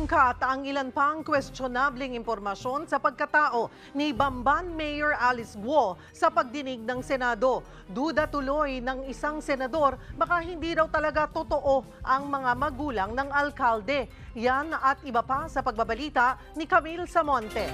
Inungkat ang ilan pang questionabling impormasyon sa pagkatao ni Bamban Mayor Alice Guo sa pagdinig ng Senado. Duda tuloy ng isang senador baka hindi raw talaga totoo ang mga magulang ng alkalde. Yan at iba pa sa pagbabalita ni Camille Samonte.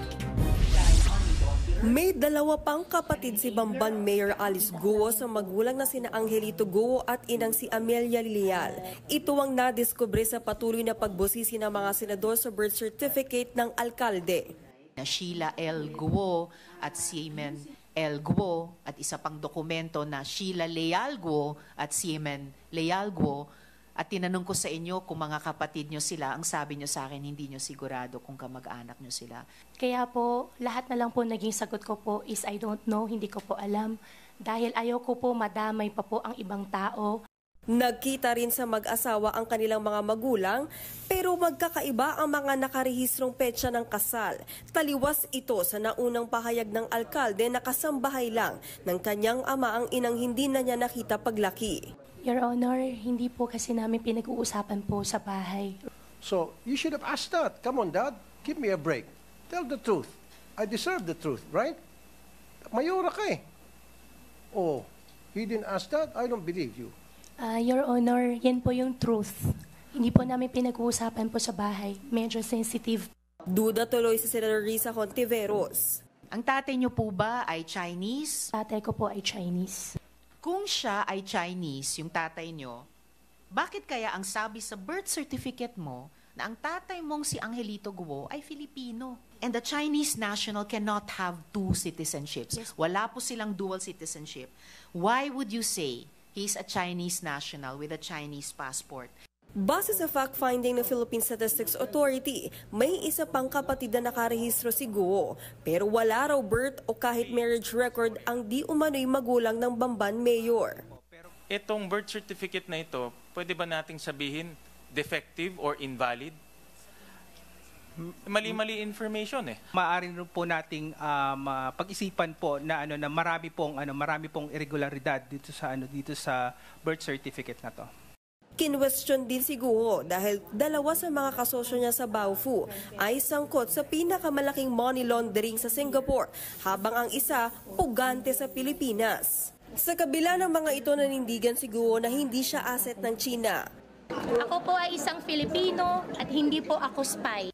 May dalawa pang kapatid si Bamban Mayor Alice Guo sa magulang na sina Angelito Guo at inang si Amelia Leal. Ito ang nadiskubre sa patuloy na pagbusisi ng mga senador sa birth certificate ng alkalde. Sheila L. Guo at Siemen L. Guo at isa pang dokumento na Sheila Leal Guo at Siemen Leal Guo. At tinanong ko sa inyo kung mga kapatid nyo sila, ang sabi nyo sa akin, hindi nyo sigurado kung kamag-anak nyo sila. Kaya po, lahat na lang po naging sagot ko po is I don't know, hindi ko po alam. Dahil ayaw ko po madamay pa po ang ibang tao. Nagkita rin sa mag-asawa ang kanilang mga magulang, pero magkakaiba ang mga nakarehistrong petsa ng kasal. Taliwas ito sa naunang pahayag ng alkalde na kasambahay lang ng kanyang ama ang inang hindi na niya nakita paglaki. Your Honor, hindi po kasi namin pinag-uusapan po sa bahay. So, you should have asked that. Come on, Dad, give me a break. Tell the truth. I deserve the truth, right? Mayora ka eh. Oh, he didn't ask that? I don't believe you. Your Honor, yan po yung truth. Hindi po namin pinag-uusapan po sa bahay. Medyo sensitive. Duda tuloy si Senator Risa Hontiveros. Ang tatay nyo po ba ay Chinese? Tatay ko po ay Chinese. Kung siya ay Chinese, yung tatay nyo, bakit kaya ang sabi sa birth certificate mo na ang tatay mong si Angelito Guo ay Filipino? And the Chinese national cannot have two citizenships. Yes. Wala po silang dual citizenship. Why would you say he's a Chinese national with a Chinese passport? Base sa fact-finding ng Philippine Statistics Authority, may isa pang kapatid na nakarehistro si Guo, pero wala raw birth o kahit marriage record ang di umano'y magulang ng Bamban Mayor. Itong birth certificate na ito, pwede ba nating sabihin defective or invalid? Mali-mali information eh. Maaari rin po nating pag-isipan po na na marami pong irregularidad dito sa birth certificate na to. Kinwestiyon din si Guo dahil dalawa sa mga kasosyo niya sa Baofu ay sangkot sa pinakamalaking money laundering sa Singapore, habang ang isa pugante sa Pilipinas. Sa kabila ng mga ito, nanindigan si Guo na hindi siya asset ng China. Ako po ay isang Filipino at hindi po ako spy.